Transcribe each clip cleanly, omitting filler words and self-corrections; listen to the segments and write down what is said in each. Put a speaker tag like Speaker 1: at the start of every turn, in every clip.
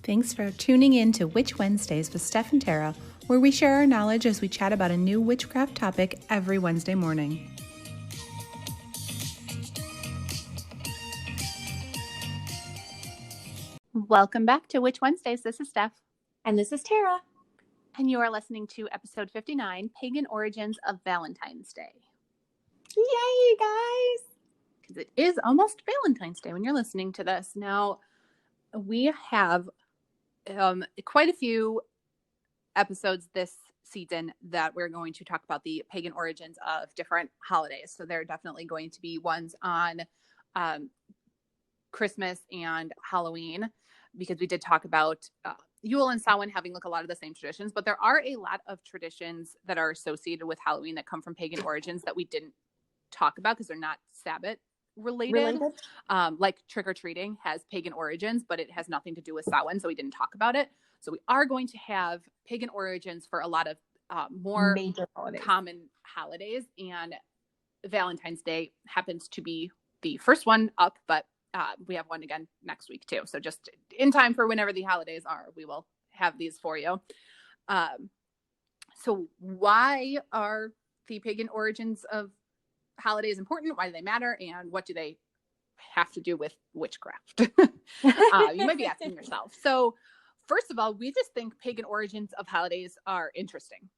Speaker 1: Thanks for tuning in to Witch Wednesdays with Steph and Tara, where we share our knowledge as we chat about a new witchcraft topic every Wednesday morning. Welcome back to Witch Wednesdays. This is Steph.
Speaker 2: And this is Tara.
Speaker 1: And you are listening to episode 59, Pagan Origins of Valentine's Day.
Speaker 2: Yay, guys!
Speaker 1: Because it is almost Valentine's Day when you're listening to this. Now, we have quite a few episodes this season that we're going to talk about the pagan origins of different holidays. So there are definitely going to be ones on Christmas and Halloween, because we did talk about Yule and Samhain having like a lot of the same traditions, but there are a lot of traditions that are associated with Halloween that come from pagan origins that we didn't talk about because they're not Sabbath related. Like trick-or-treating has pagan origins, but it has nothing to do with Samhain, so we didn't talk about it. So we are going to have pagan origins for a lot of more
Speaker 2: major
Speaker 1: common holidays, and Valentine's Day happens to be the first one up, but we have one again next week too. So just in time for whenever the holidays are, we will have these for you. So why are the pagan origins of holidays important? Why do they matter? And what do they have to do with witchcraft? You might be asking yourself. So first of all, we just think pagan origins of holidays are interesting.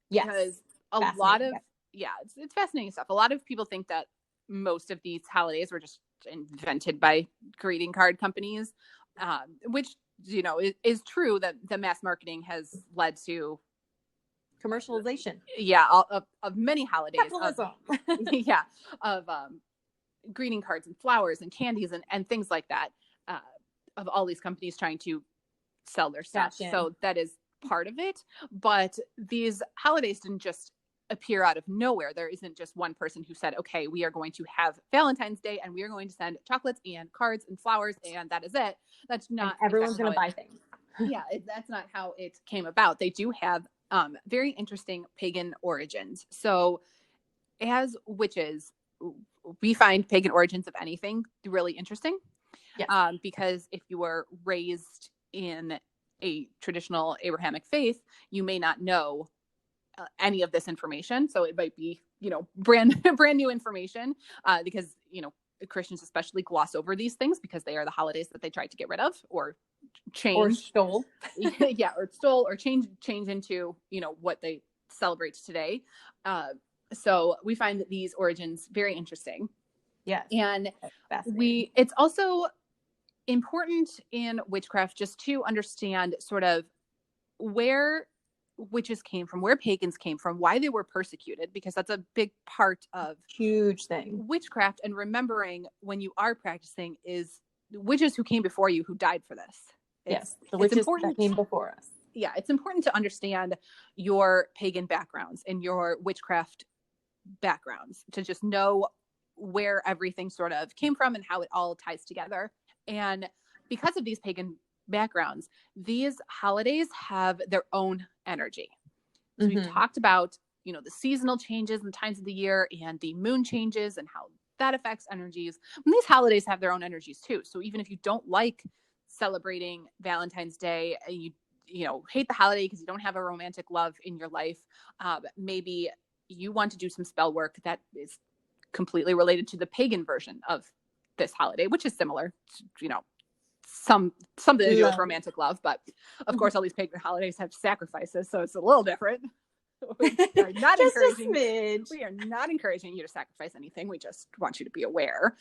Speaker 2: Yes.
Speaker 1: Because a lot of, it's fascinating stuff. A lot of people think that most of these holidays were just invented by greeting card companies, which, you know, is true that the mass marketing has led to
Speaker 2: commercialization.
Speaker 1: Yeah, of many holidays. Of greeting cards and flowers and candies and things like that, of all these companies trying to sell their stuff.
Speaker 2: Fashion.
Speaker 1: So that is part of it. But these holidays didn't just appear out of nowhere. There isn't just one person who said, okay, we are going to have Valentine's Day and we are going to send chocolates and cards and flowers and that is it. That's not.
Speaker 2: And everyone's going to buy things.
Speaker 1: That's not how it came about. They do have very interesting pagan origins. So as witches, we find pagan origins of anything really interesting.
Speaker 2: Yes.
Speaker 1: Because if you were raised in a traditional Abrahamic faith, you may not know any of this information. So it might be, you know, brand new information, because, you know, Christians especially gloss over these things because they are the holidays that they tried to get rid of or change
Speaker 2: or stole.
Speaker 1: or change into, you know, what they celebrate today. So we find that these origins very interesting.
Speaker 2: Yes.
Speaker 1: And it's also important in witchcraft just to understand sort of where witches came from, where pagans came from, why they were persecuted, because that's a big part of
Speaker 2: huge thing
Speaker 1: witchcraft. And remembering when you are practicing is witches who came before you who died for this.
Speaker 2: The witches that came before us.
Speaker 1: Yeah, it's important to understand your pagan backgrounds and your witchcraft backgrounds to just know where everything sort of came from and how it all ties together. And because of these pagan backgrounds, these holidays have their own energy. So we've talked about, you know, the seasonal changes and times of the year and the moon changes and how that affects energies. And these holidays have their own energies too. So even if you don't like celebrating Valentine's Day and you know, hate the holiday because you don't have a romantic love in your life, maybe you want to do some spell work that is completely related to the pagan version of this holiday, which is similar, you know, something to do with romantic love. But of course, all these pagan holidays have sacrifices, so it's a little different. We are not encouraging you to sacrifice anything. We just want you to be aware.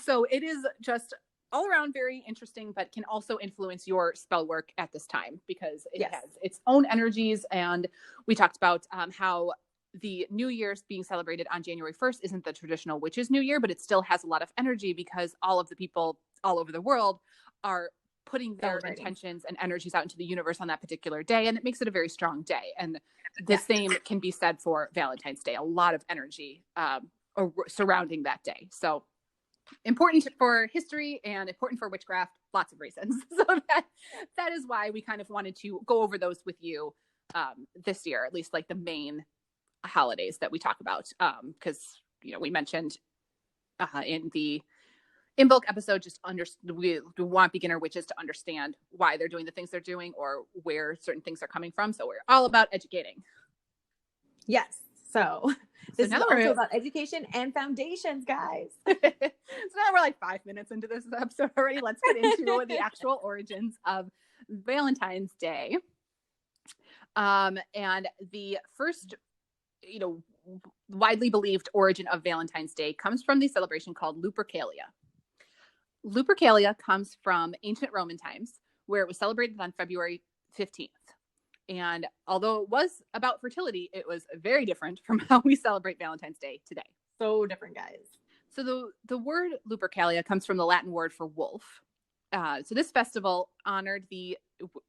Speaker 1: So it is just all around very interesting, but can also influence your spell work at this time because it has its own energies. And we talked about how the New Year's being celebrated on January 1st isn't the traditional witches' New Year, but it still has a lot of energy because all of the people all over the world are putting their intentions and energies out into the universe on that particular day. And it makes it a very strong day. And the same can be said for Valentine's Day. A lot of energy surrounding that day. So important for history and important for witchcraft, lots of reasons. So that is why we kind of wanted to go over those with you this year, at least like the main holidays that we talk about. Because, you know, we mentioned in the in bulk episode, just we want beginner witches to understand why they're doing the things they're doing or where certain things are coming from. So we're all about educating.
Speaker 2: Yes. So this is also about education and foundations, guys.
Speaker 1: So now we're like 5 minutes into this episode already. Let's get into the actual origins of Valentine's Day. And the first, widely believed origin of Valentine's Day comes from the celebration called Lupercalia. Lupercalia comes from ancient Roman times, where it was celebrated on February 15th. And although it was about fertility, it was very different from how we celebrate Valentine's Day today.
Speaker 2: So different, guys.
Speaker 1: So the word Lupercalia comes from the Latin word for wolf. So this festival honored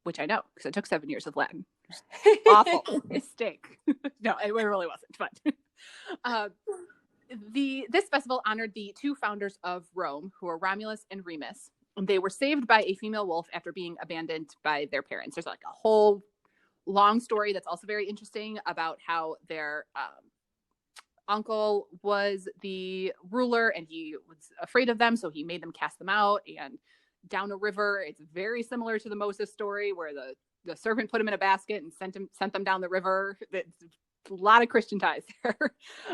Speaker 1: which I know because it took 7 years of Latin. Awful mistake. No, it really wasn't. But this festival honored the two founders of Rome, who were Romulus and Remus. And they were saved by a female wolf after being abandoned by their parents. There's like a whole long story that's also very interesting about how their uncle was the ruler and he was afraid of them, so he made them cast them out and down a river. It's very similar to the Moses story where the servant put him in a basket and sent them down the river. It's a lot of Christian ties there.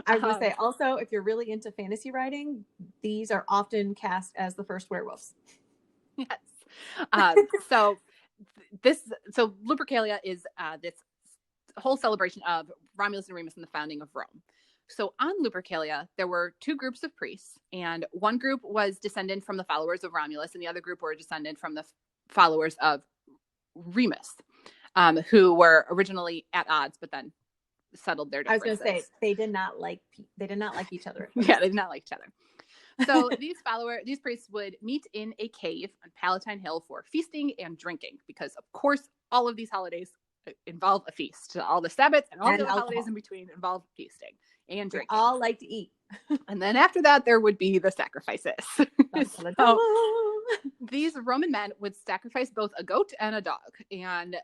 Speaker 2: I was going to say, also, if you're really into fantasy writing, these are often cast as the first werewolves.
Speaker 1: Yes. So Lupercalia is this whole celebration of Romulus and Remus and the founding of Rome. So on Lupercalia, there were two groups of priests, and one group was descended from the followers of Romulus, and the other group were descended from the followers of Remus, who were originally at odds, but then settled their differences.
Speaker 2: I was going to say they did not like each other.
Speaker 1: Yeah, they did not like each other. So these priests would meet in a cave on Palatine Hill for feasting and drinking, because of course all of these holidays involve a feast. All the Sabbats and all the holidays in between involve feasting and drinking.
Speaker 2: We all like to eat.
Speaker 1: And then after that, there would be the sacrifices. So these Roman men would sacrifice both a goat and a dog. And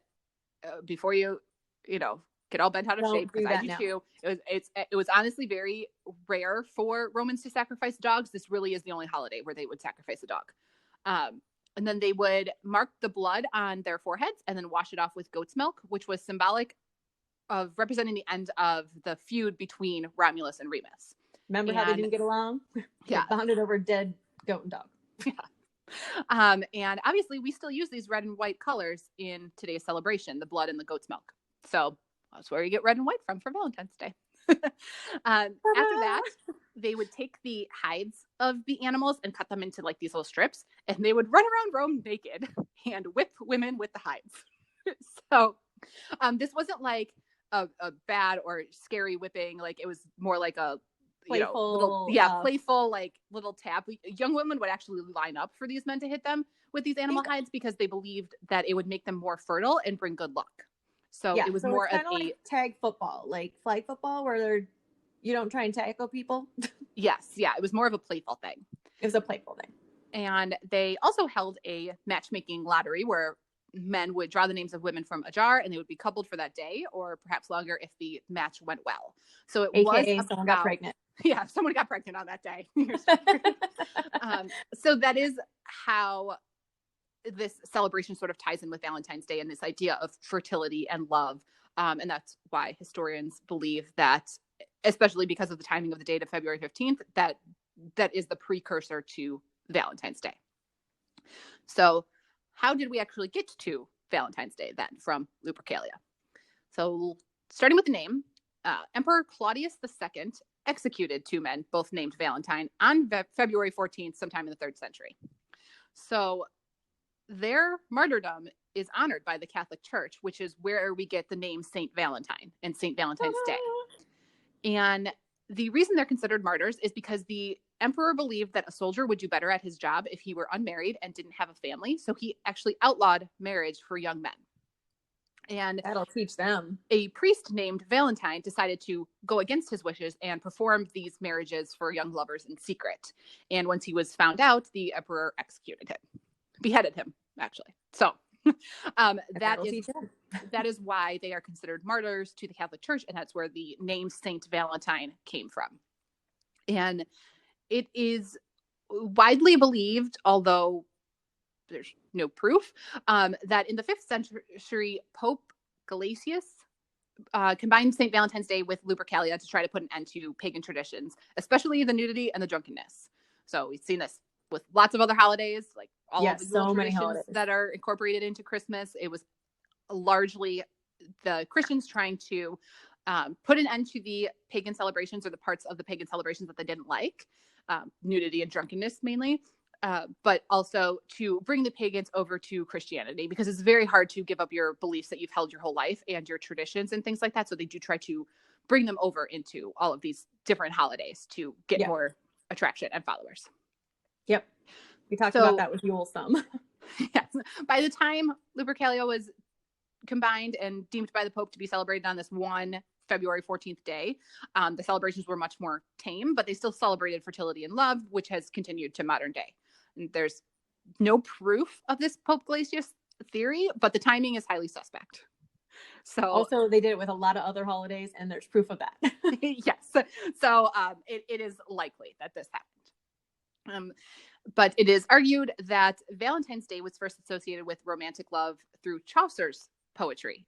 Speaker 1: before you get all bent out of shape, because I do too, it was honestly very rare for Romans to sacrifice dogs. This really is the only holiday where they would sacrifice a dog. And then they would mark the blood on their foreheads and then wash it off with goat's milk, which was symbolic of representing the end of the feud between Romulus and Remus.
Speaker 2: Remember how they didn't get along?
Speaker 1: Yeah.
Speaker 2: They bonded over dead goat and dog.
Speaker 1: Yeah. And obviously we still use these red and white colors in today's celebration, the blood and the goat's milk. So that's where you get red and white from for Valentine's Day. After that, they would take the hides of the animals and cut them into like these little strips, and they would run around Rome naked and whip women with the hides. So this wasn't like a bad or scary whipping. Like it was more like a playful, playful, like little tap. Young women would actually line up for these men to hit them with these animal hides because they believed that it would make them more fertile and bring good luck. So it was more of
Speaker 2: like tag football, like flag football, where you don't try and tackle people.
Speaker 1: Yes. Yeah. It was more of a playful thing.
Speaker 2: It was a playful thing.
Speaker 1: And they also held a matchmaking lottery where men would draw the names of women from a jar and they would be coupled for that day or perhaps longer if the match went well. So it
Speaker 2: AKA was someone got pregnant.
Speaker 1: Yeah, someone got pregnant on that day. So that is how this celebration sort of ties in with Valentine's Day and this idea of fertility and love. And that's why historians believe that, especially because of the timing of the date of February 15th, that is the precursor to Valentine's Day. So how did we actually get to Valentine's Day then from Lupercalia? So starting with the name, Emperor Claudius II executed two men, both named Valentine, on February 14th, sometime in the 3rd century. So their martyrdom is honored by the Catholic Church, which is where we get the name Saint Valentine and Saint Valentine's Day. And the reason they're considered martyrs is because the emperor believed that a soldier would do better at his job if he were unmarried and didn't have a family. So he actually outlawed marriage for young men. And
Speaker 2: that'll teach them.
Speaker 1: A priest named Valentine decided to go against his wishes and perform these marriages for young lovers in secret. And once he was found out, the emperor executed him, beheaded him, actually. So that is why they are considered martyrs to the Catholic Church. And that's where the name Saint Valentine came from. And it is widely believed, although there's no proof, that in the 5th century, Pope Gelasius combined St. Valentine's Day with Lupercalia to try to put an end to pagan traditions, especially the nudity and the drunkenness. So we've seen this with lots of other holidays, like all of the
Speaker 2: so many
Speaker 1: traditions
Speaker 2: holidays
Speaker 1: that are incorporated into Christmas. It was largely the Christians trying to put an end to the pagan celebrations, or the parts of the pagan celebrations that they didn't like, nudity and drunkenness mainly. But also to bring the pagans over to Christianity, because it's very hard to give up your beliefs that you've held your whole life and your traditions and things like that. So they do try to bring them over into all of these different holidays to get more attraction and followers.
Speaker 2: Yep. We talked about that with Yule some.
Speaker 1: Yes. By the time Lupercalia was combined and deemed by the Pope to be celebrated on this one February 14th day, the celebrations were much more tame, but they still celebrated fertility and love, which has continued to modern day. And there's no proof of this Pope Gelasius theory, but the timing is highly suspect. So
Speaker 2: also, they did it with a lot of other holidays, and there's proof of that.
Speaker 1: Yes. So it is likely that this happened. But it is argued that Valentine's Day was first associated with romantic love through Chaucer's poetry,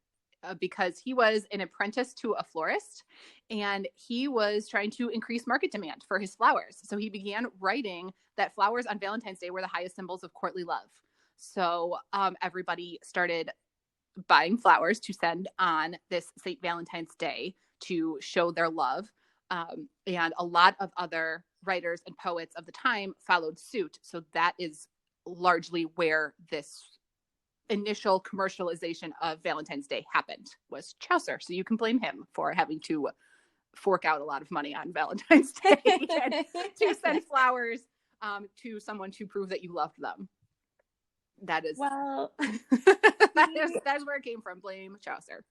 Speaker 1: because he was an apprentice to a florist, and he was trying to increase market demand for his flowers. So he began writing that flowers on Valentine's Day were the highest symbols of courtly love. So everybody started buying flowers to send on this St. Valentine's Day to show their love. And a lot of other writers and poets of the time followed suit. So that is largely where this initial commercialization of Valentine's Day happened, was Chaucer. So you can blame him for having to fork out a lot of money on Valentine's Day and to send flowers to someone to prove that you loved them. That is,
Speaker 2: well,
Speaker 1: that's where it came from. Blame Chaucer.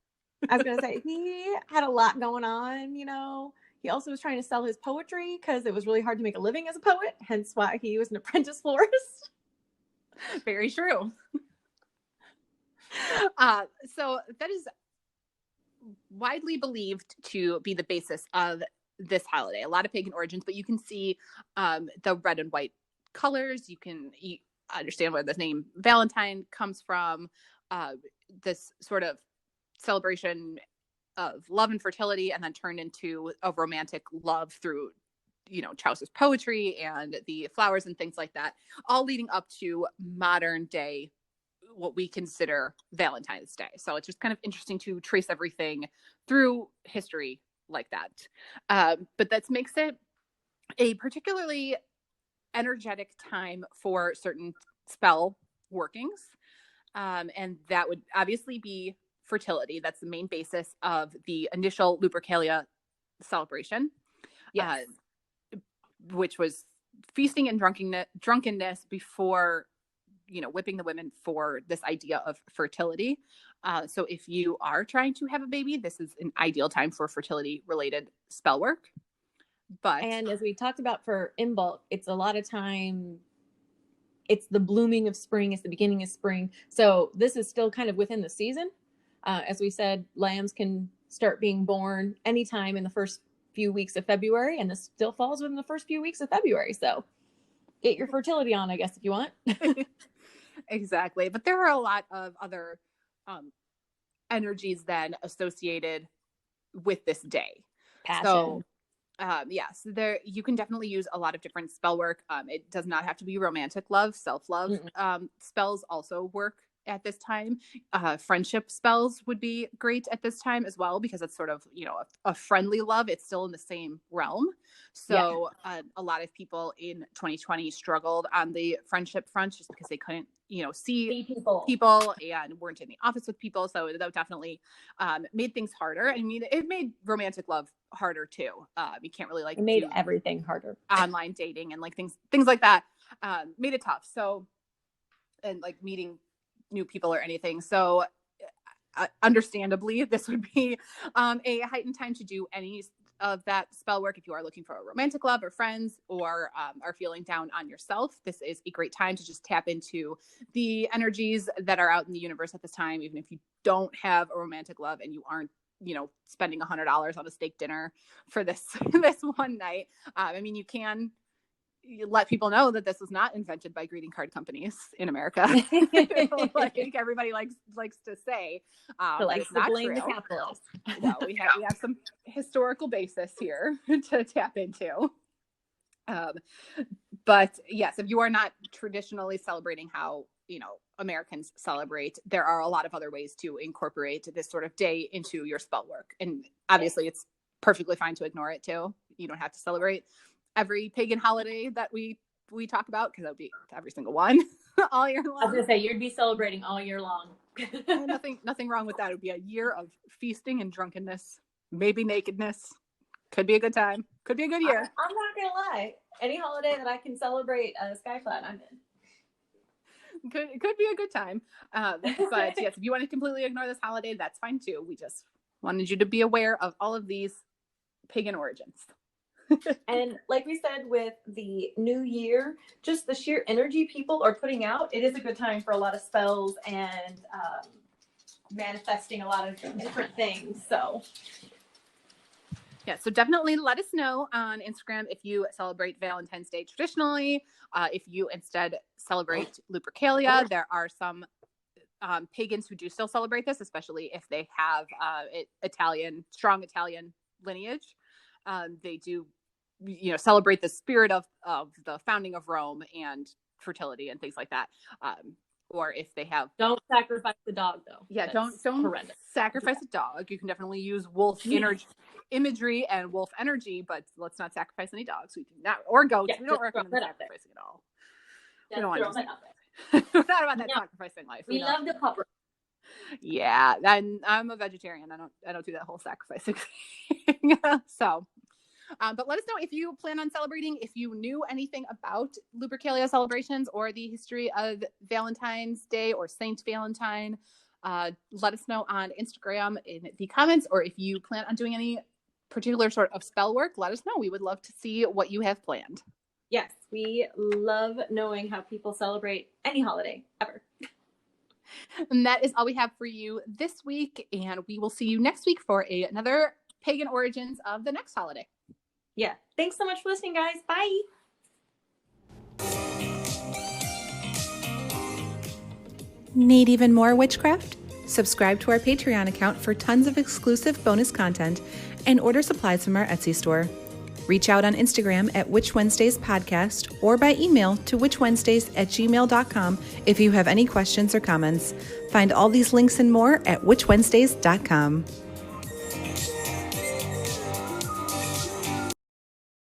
Speaker 2: I was going to say, he had a lot going on, you know. He also was trying to sell his poetry because it was really hard to make a living as a poet, hence why he was an apprentice florist.
Speaker 1: Very true. So that is widely believed to be the basis of this holiday. A lot of pagan origins, but you can see the red and white colors. You can understand where the name Valentine comes from. This sort of celebration of love and fertility, and then turned into a romantic love through, you know, Chaucer's poetry and the flowers and things like that, all leading up to modern day, what we consider Valentine's Day. So it's just kind of interesting to trace everything through history like that. But that makes it a particularly energetic time for certain spell workings. And that would obviously be fertility. That's the main basis of the initial Lupercalia celebration. Yes. Which was feasting and drunkenness before, you know, whipping the women for this idea of fertility. So if you are trying to have a baby, this is an ideal time for fertility related spell work.
Speaker 2: And as we talked about for Imbolc, it's a lot of time, it's the blooming of spring, it's the beginning of spring. So this is still kind of within the season. As we said, lambs can start being born anytime in the first few weeks of February, and this still falls within the first few weeks of February. So get your fertility on, I guess, if you want.
Speaker 1: Exactly. But there are a lot of other energies then associated with this day.
Speaker 2: Passion.
Speaker 1: So yes, there you can definitely use a lot of different spell work. It does not have to be romantic love. Self-love spells also work at this time. Friendship spells would be great at this time as well, because it's sort of, you know, a friendly love. It's still in the same realm. So a lot of people in 2020 struggled on the friendship front just because they couldn't, you know, see people and weren't in the office with people. So that definitely made things harder. I mean, it made romantic love harder too. You can't really like,
Speaker 2: it made everything harder.
Speaker 1: Online dating and like things like that made it tough. So, and like meeting new people or anything. So understandably, this would be a heightened time to do any of that spell work. If you are looking for a romantic love or friends, or are feeling down on yourself, this is a great time to just tap into the energies that are out in the universe at this time. Even if you don't have a romantic love and you aren't, you know, spending $100 on a steak dinner for this one night. I mean, you can let people know that this was not invented by greeting card companies in America. Like everybody likes to say,
Speaker 2: likes to blame the capitalists.
Speaker 1: No, we have some historical basis here to tap into. But yes, if you are not traditionally celebrating how, Americans celebrate, there are a lot of other ways to incorporate this sort of day into your spell work. And obviously it's perfectly fine to ignore it too. You don't have to celebrate every pagan holiday that we talk about, because that would be every single one all year long.
Speaker 2: I was gonna say, you'd be celebrating all year long.
Speaker 1: Nothing wrong with that. It would be a year of feasting and drunkenness, maybe nakedness. Could be a good time. Could be a good year.
Speaker 2: I'm not gonna lie. Any holiday that I can celebrate Skyflat, I'm in.
Speaker 1: It could be a good time. But yes, if you want to completely ignore this holiday, that's fine too. We just wanted you to be aware of all of these pagan origins.
Speaker 2: And like we said, with the new year, just the sheer energy people are putting out, it is a good time for a lot of spells and manifesting a lot of different things. So
Speaker 1: yeah, so definitely let us know on Instagram if you celebrate Valentine's Day traditionally, if you instead celebrate Lupercalia. There are some pagans who do still celebrate this, especially if they have strong Italian lineage. They do, celebrate the spirit of the founding of Rome and fertility and things like that. Or if they have,
Speaker 2: don't sacrifice the dog though.
Speaker 1: Yeah, don't sacrifice a dog. You can definitely use wolf imagery and wolf energy, but let's not sacrifice any dogs. We do not, or goats. We don't recommend sacrificing at all. We don't want to. We're not about that sacrificing life.
Speaker 2: We love the pupper.
Speaker 1: Yeah, I'm a vegetarian. I don't do that whole sacrificing thing. So. But let us know if you plan on celebrating, if you knew anything about Lupercalia celebrations or the history of Valentine's Day or Saint Valentine. Let us know on Instagram in the comments, or if you plan on doing any particular sort of spell work, let us know. We would love to see what you have planned.
Speaker 2: Yes, we love knowing how people celebrate any holiday ever.
Speaker 1: And that is all we have for you this week, and we will see you next week for another pagan origins of the next holiday.
Speaker 2: Yeah. Thanks so much for listening, guys. Bye.
Speaker 3: Need even more witchcraft? Subscribe to our Patreon account for tons of exclusive bonus content and order supplies from our Etsy store. Reach out on Instagram at Witch Wednesdays Podcast or by email to witchwednesdays@gmail.com if you have any questions or comments. Find all these links and more at witchwednesdays.com.